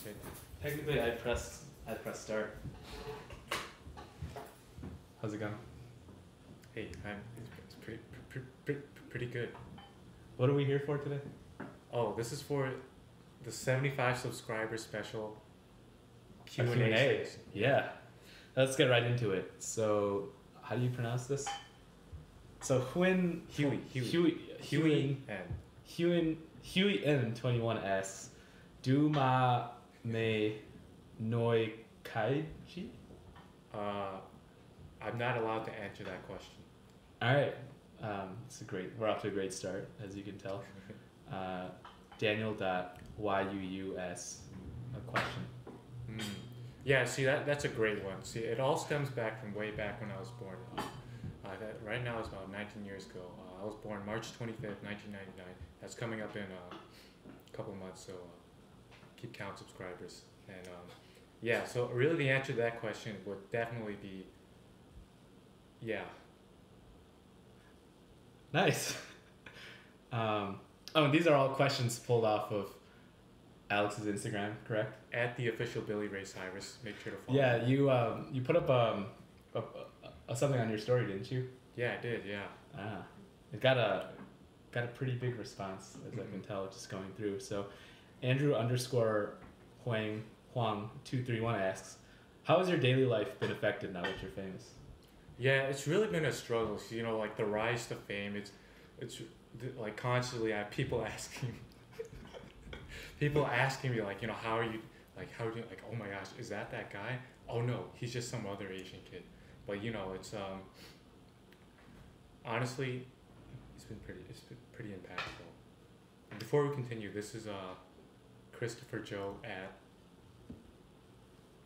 Okay. Technically, I press start. How's it going? Hey, it's pretty good. What are we here for today? Oh, this is for the 75 subscriber special A Q&A. Yeah. Let's get right into it. So, how do you pronounce this? So, Huey and Huey N21 asks, "Do ma me noi kaiji?" I'm not allowed to answer that question. All right. We're off to a great start, as you can tell. Daniel.yuus asks a question. Yeah, see, that's a great one. See, it all stems back from way back when I was born. Right now is about 19 years ago. I was born March 25th, 1999. That's coming up in a couple of months, so keep count subscribers. And yeah, so really the answer to that question would definitely be yeah. Nice. And these are all questions pulled off of Alex's Instagram, correct? At the official Billy Ray Cyrus, make sure to follow. Yeah, you put up something on your story, didn't you? Yeah, I did. Yeah. It got a pretty big response, as I can tell, just going through. So, Andrew_Huang 231 asks, "How has your daily life been affected now that you're famous?" Yeah, it's really been a struggle. So, like the rise to fame. It's like constantly I have people asking me like, how are you, like, oh my gosh, is that guy? Oh no, he's just some other Asian kid. But it's honestly, it's been pretty impactful. And before we continue, this is Christopher Joe at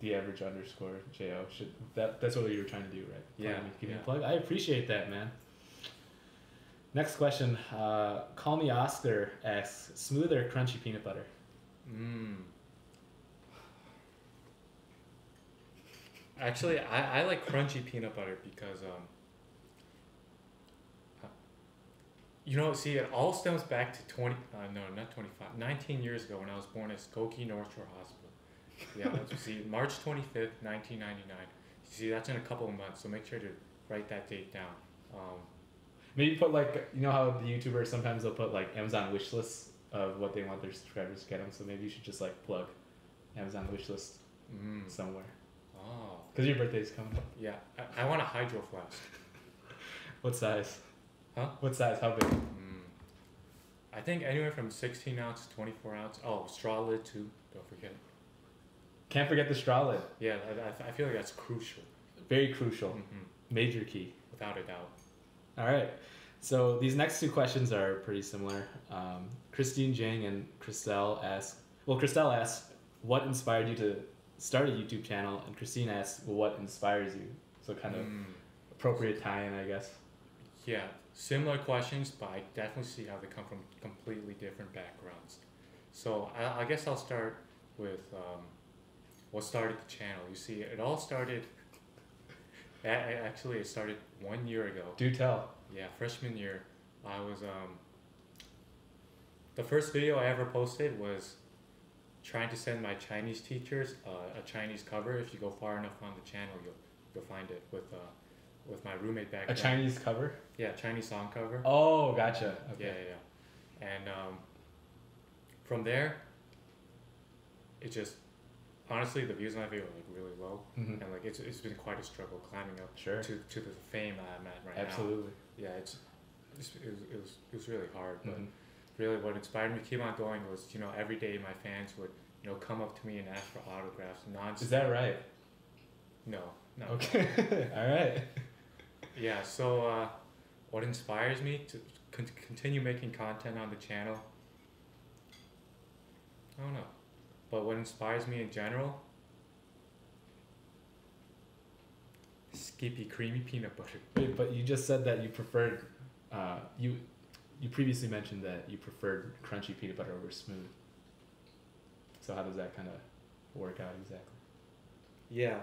@_Jo. That's what you were trying to do, right? Yeah. Give me a plug. I appreciate that, man. Next question. Call Me Oscar asks, "Smooth or crunchy peanut butter?" Actually, I like crunchy peanut butter because see, it all stems back to 19 years ago when I was born at Skokie North Shore Hospital. Yeah, see, March 25th, 1999. See, that's in a couple of months, so make sure to write that date down. Maybe put how the YouTubers sometimes they'll put like Amazon wish lists of what they want their subscribers to get them. So maybe you should just like plug Amazon wish list somewhere. Oh. Because your birthday's coming up. Yeah, I want a hydro flask. What size? Huh? What size? How big? I think anywhere from 16 ounce to 24 ounce. Oh, straw lid too. Don't forget. Can't forget the straw lid. Yeah, I feel like that's crucial. Very crucial. Major key. Without a doubt. All right. So these next two questions are pretty similar. Christine Jang and Christelle asks, what inspired you to start a YouTube channel? And Christine asks, well, what inspires you? So kind of appropriate tie-in, I guess. Yeah, similar questions, but I definitely see how they come from completely different backgrounds. So I guess I'll start with what started the channel. You see, it all started... Actually, it started 1 year ago. Do tell. Yeah, freshman year. I was... the first video I ever posted was trying to send my Chinese teachers a Chinese cover. If you go far enough on the channel, you'll find it with my roommate back then. A Chinese cover? Yeah, Chinese song cover. Oh, gotcha. Okay. Yeah. And from there, it just... Honestly, the views on that video are like really low, and like it's been quite a struggle climbing up to the fame that I'm at right now. Absolutely. Yeah, it was really hard, but really what inspired me to keep on going was every day my fans would come up to me and ask for autographs nonstop. Is that right? No. Okay. All right. Yeah. So what inspires me to continue making content on the channel? I don't know. But what inspires me in general? Skippy creamy peanut butter. Wait, but you just said that you preferred, you previously mentioned that you preferred crunchy peanut butter over smooth. So how does that kind of work out exactly? Yeah,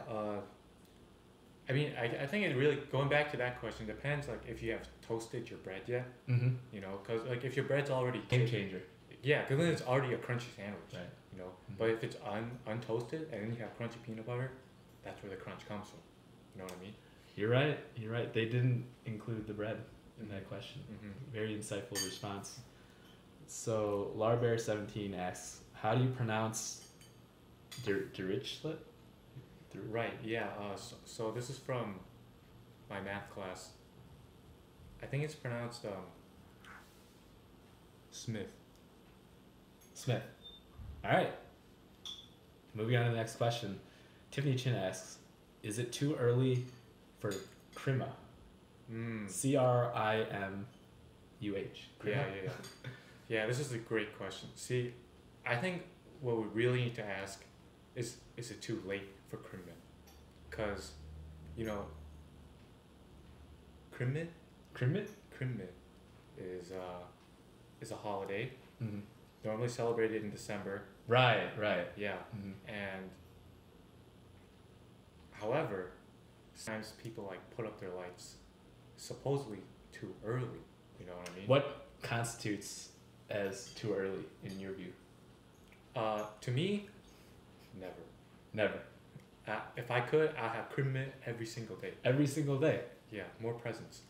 I mean, I think it really, going back to that question, depends like if you have toasted your bread yet. Because like if your bread's already... Game changer. Yeah, because then it's already a crunchy sandwich. Right. you know. But if it's untoasted and then you have crunchy peanut butter, that's where the crunch comes from. You know what I mean? You're right. You're right. They didn't include the bread in that question. Mm-hmm. Very insightful response. So Larbear17 asks, how do you pronounce Dirichlet? Right. Yeah. So this is from my math class. I think it's pronounced Smith. Smith. All right. Moving on to the next question. Tiffany Chin asks, is it too early for Crima? Crimuh. Yeah. Yeah, this is a great question. See, I think what we really need to ask is it too late for Krimmit? Because, you know, Krimmit is a holiday, normally celebrated in December. Right. Yeah, and however, sometimes people like put up their lights supposedly too early. You know what I mean? What constitutes as too early in your view? To me, never. Never. If I could, I'd have Krimmit every single day. Every single day. Yeah, more presents.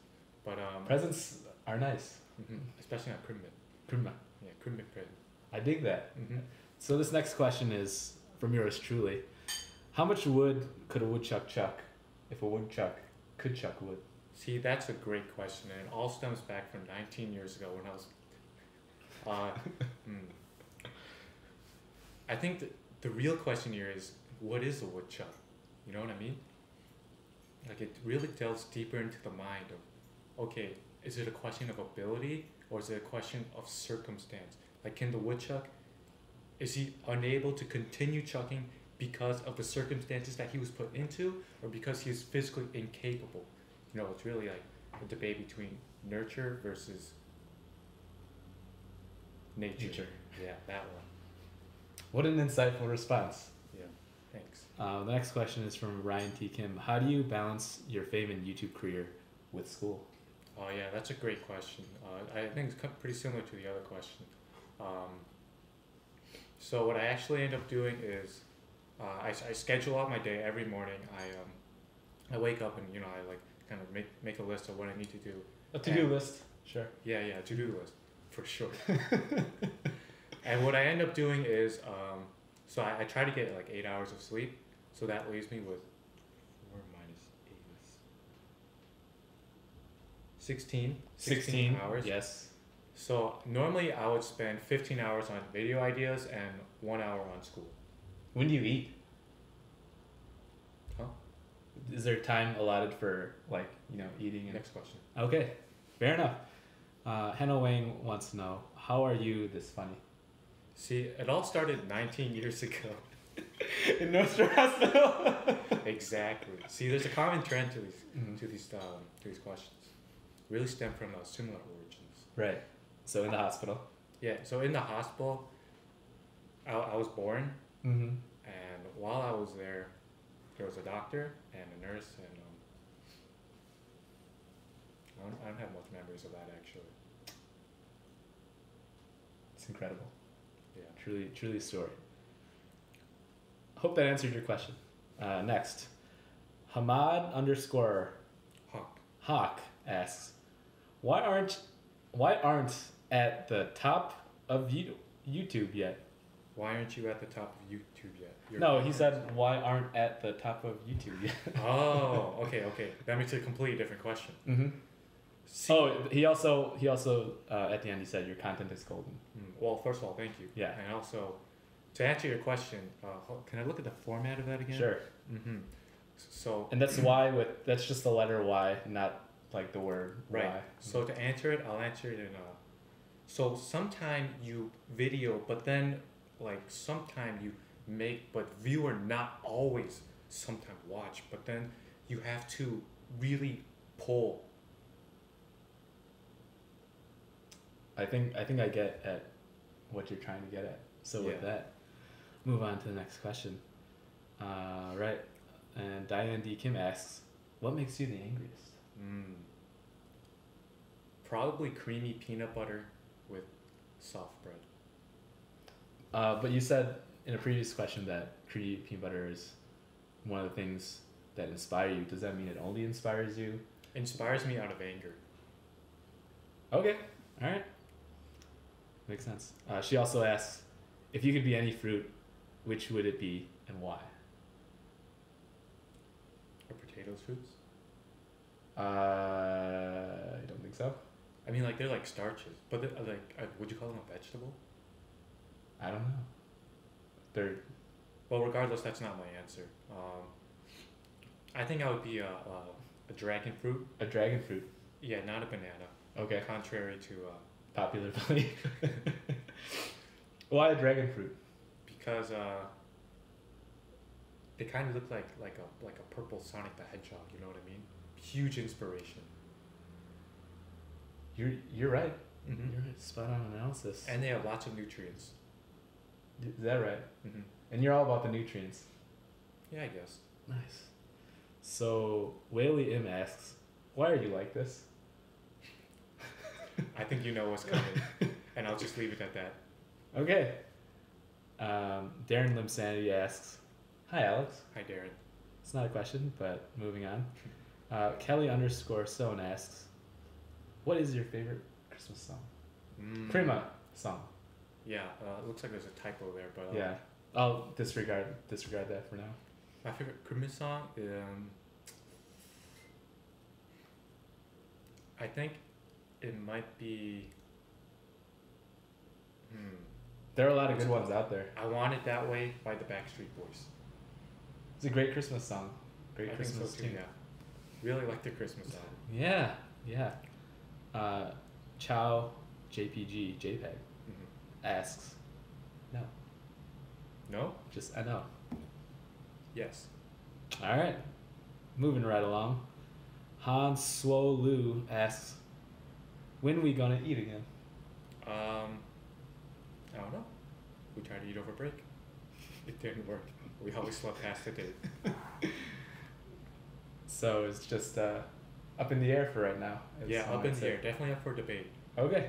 But presents are nice. Especially not Krimmit. Crima. Yeah, Krimmit present. I dig that. So this next question is from yours truly. How much wood could a woodchuck chuck if a woodchuck could chuck wood? See, that's a great question, and it all stems back from 19 years ago when I was. I think the real question here is, what is a woodchuck? You know what I mean? Like, it really delves deeper into the mind of, okay, is it a question of ability or is it a question of circumstance? Like, can the woodchuck, is he unable to continue chucking because of the circumstances that he was put into, or because he's physically incapable? You know, it's really like a debate between nurture versus nature. Yeah, that one. What an insightful response. Yeah, thanks. The next question is from Ryan T. Kim. How do you balance your fame and YouTube career with school? Oh yeah, that's a great question. I think it's pretty similar to the other question. So what I actually end up doing is I schedule out my day every morning. I wake up and I like kind of make a list of what I need to do. A to-do list, sure. Yeah, to-do list for sure. And what I end up doing is so I try to get like 8 hours of sleep. So that leaves me with 4 minus 8 is 16 hours. Yes. So normally I would spend 15 hours on video ideas and 1 hour on school. When do you eat? Huh? Is there time allotted for like, eating? And... Next question. Okay, fair enough. Hannah Wang wants to know, how are you this funny? See, it all started 19 years ago. In Nostra Hospital. Exactly. See, there's a common trend to these questions. Really stem from similar origins. Right. So in the hospital. Yeah. So in the hospital, I was born, and while I was there was a doctor and a nurse, and I don't have much memories of that actually. It's incredible. Yeah. Truly a story. Hope that answered your question. Next, Hamad _ Hawk asks, why aren't at the top of YouTube yet? Why aren't you at the top of YouTube yet? No, he said, why aren't at the top of YouTube yet? Oh, okay. That makes it a completely different question. He also at the end he said your content is golden. Well, first of all, thank you. Yeah. And also, to answer your question, can I look at the format of that again? Sure. So. And that's that's just the letter Y, not like the word right. Y. So to answer it, I'll answer it in so sometime you video, but then like sometime you make, but viewer not always sometime watch, but then you have to really pull. I think I get at what you're trying to get at. So with that, move on to the next question. Right. And Diane D. Kim asks, what makes you the angriest? Probably creamy peanut butter with soft bread. But you said in a previous question that creamy peanut butter is one of the things that inspire you. Does that mean it only inspires you? Inspires me out of anger. Okay, all right, makes sense. She also asks, if you could be any fruit, which would it be and why? Are potatoes fruits? I don't think so. I mean, like they're like starches, but they're, like, would you call them a vegetable? I don't know. They're Well, regardless, that's not my answer. I think I would be a dragon fruit. a dragon fruit. Yeah, not a banana. Okay, Contrary to popular belief. Why a dragon fruit? because they kind of look like a purple Sonic the Hedgehog. You know what I mean? Huge inspiration. You're right. Mm-hmm. You're right. Spot on analysis. And they have lots of nutrients. Is that right? Mm-hmm. And you're all about the nutrients. Yeah, I guess. Nice. So Whaley M asks, why are you like this? I think you know what's coming, and I'll just leave it at that. Okay. Darren Limsanity asks, hi Alex. Hi, Darren. It's not a question, but moving on. Kelly_Stone asks, what is your favorite Christmas song? Prima song. Yeah, it looks like there's a typo there, but Yeah. I'll disregard that for now. my favorite Christmas song, I think it might be. There are a lot of good ones out there. I Want It That Way by the Backstreet Boys. It's a great Christmas song. Great I Christmas think so too. tune. Yeah, really like the Christmas song. Yeah, yeah. Chow JPG JPEG asks, no, No? just I know. Yes. All right, moving right along. Han Suo Lu asks, when we gonna eat again? I don't know. We tried to eat over break. It didn't work. We always slept past the date. So it's just up in the air for right now. as Yeah, some up might in say. here. Definitely up for debate. Okay.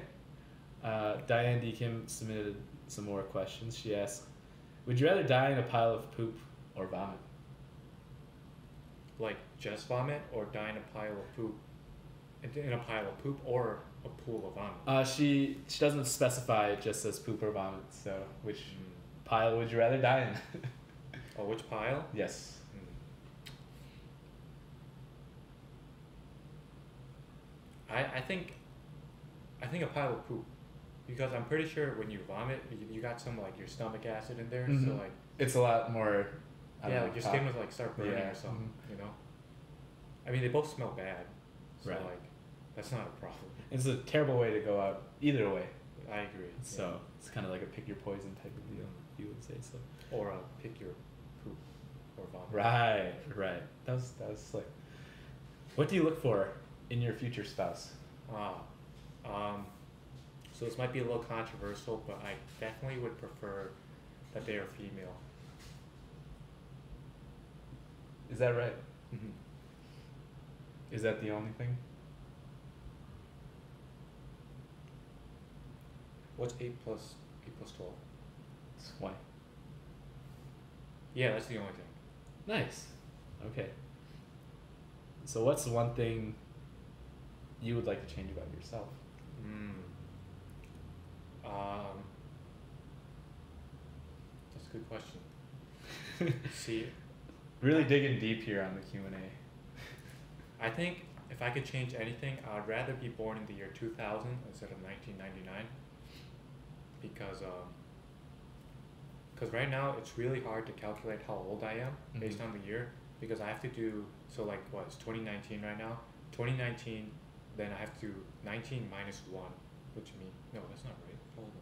Diane D. Kim submitted some more questions. She asked, would you rather die in a pile of poop or vomit? Like just vomit or die in a pile of poop? In a pile of poop or a pool of vomit? She doesn't specify, it just says poop or vomit. So which pile would you rather die in? Oh, which pile? Yes. I think a pile of poop, because I'm pretty sure when you vomit, you got some like your stomach acid in there, so Mhm. like It's a lot more. I don't yeah, know, like your top- skin would like start burning Yeah, or something, mhm. you know. I mean, they both smell bad, so Right. like that's not a problem. It's a terrible way to go out either way. I agree. So it's kind of like a pick your poison type of deal, you would say so. yeah. Or pick your poop or vomit. Right. That was like. What do you look for in your future spouse? So this might be a little controversial, but I definitely would prefer that they are female. Is that right? Mm-hmm. Is that the only thing? What's 8 plus 12? It's 20. Yeah, that's the only thing. Nice. Okay. So what's the one thing you would like to change about yourself? That's a good question. See, Really digging deep here on the Q&A. I think if I could change anything, I'd rather be born in the year 2000 instead of 1999, because right now it's really hard to calculate how old I am based on the year, because I have to do, so like what, it's 2019 right now, 2019, then I have to do 19 minus 1, which means, no, that's not right, hold on,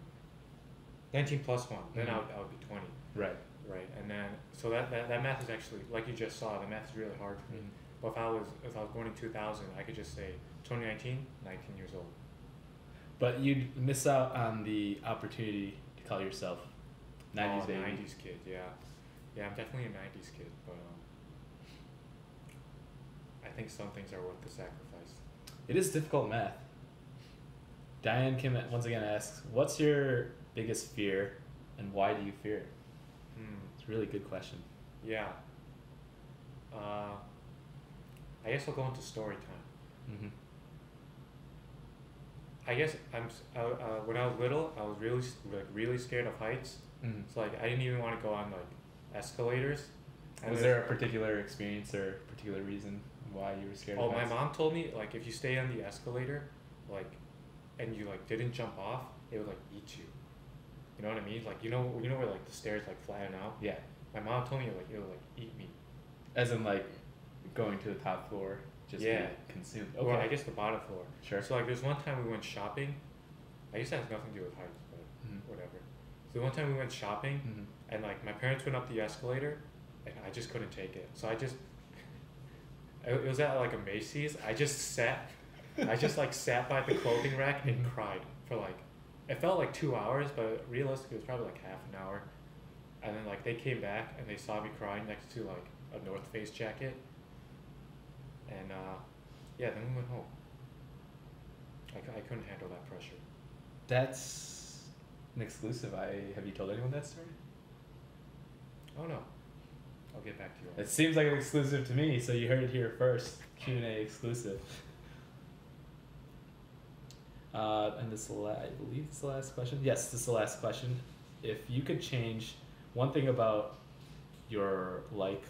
19 plus 1, then I would be 20. Right. Right, and then so that math is actually, like you just saw, the math is really hard for me. But if I was born in 2000, I could just say 2019, 19 years old. But you'd miss out on the opportunity to call yourself 90s baby. 90s kid, yeah. Yeah, I'm definitely a 90s kid, but I think some things are worth the sacrifice. It is difficult math. Diane Kim once again asks, what's your biggest fear and why do you fear it? It's a really good question. Yeah. I guess I'll go into story time. Mm-hmm. I guess when I was little, I was really scared of heights. Mm-hmm. So like I didn't even want to go on like escalators. And Was there a particular experience or particular reason why you were scared Oh, of my heights? mom told me like if you stay on the escalator, like, and you like didn't jump off, it would like eat you. You know what I mean? Like you know where like the stairs like flatten out. Yeah. My mom told me like it would like eat me. As in like going to the top floor, just Yeah. be consumed. Okay. Well, I guess the bottom floor. Sure. So like there's one time we went shopping. I guess that has nothing to do with heights, but Mhm. whatever. So one time we went shopping, Mm-hmm. and like my parents went up the escalator, and I just couldn't take it. So I just it was at like a Macy's. I just like sat by the clothing rack and cried for like, it felt like 2 hours, but realistically it was probably like half an hour. And then like they came back and they saw me crying next to like a North Face jacket. And yeah, then we went home. I couldn't handle that pressure. That's an exclusive. Have you told anyone that story? Oh no, I'll get back to you on It seems like an exclusive to me, so you heard it here first. Q&A exclusive. And I believe this is the last question. Yes, this is the last question. If you could change one thing about your like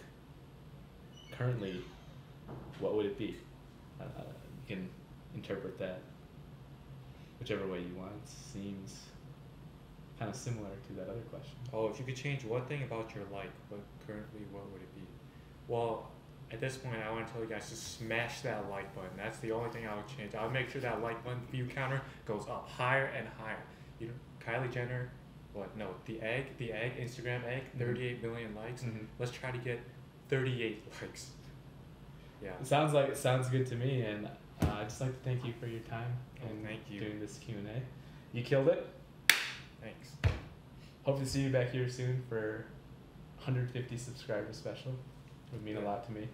currently, what would it be? You can interpret that whichever way you want. It seems kind of similar to that other question. Oh, if you could change one thing about your life, what would it be? Well, at this point, I want to tell you guys to smash that like button. That's the only thing I would change. I would make sure that like button view counter goes up higher and higher. You know, Kylie Jenner, the egg, Instagram egg, 38 million likes. Mm-hmm. Let's try to get 38 likes. Yeah. It sounds good to me, and I'd just like to thank you for your time and thank you. doing this Q&A. You killed it. Thanks. Hope to see you back here soon for 150 subscriber special. Would mean a lot to me.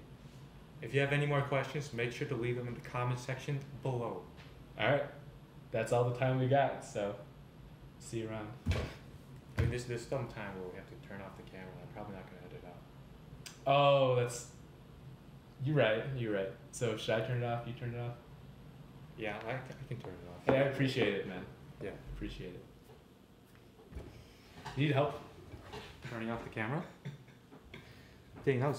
If you have any more questions, make sure to leave them in the comment section below. All right, that's all the time we got. So, see you around. I mean, there's some time where we have to turn off the camera. I'm probably not gonna edit out. Oh, you're right. So should I turn it off? You turn it off? Yeah, I can turn it off. Hey, I appreciate it, man. Yeah. Appreciate it. Need help? Turning off the camera? Dang, that was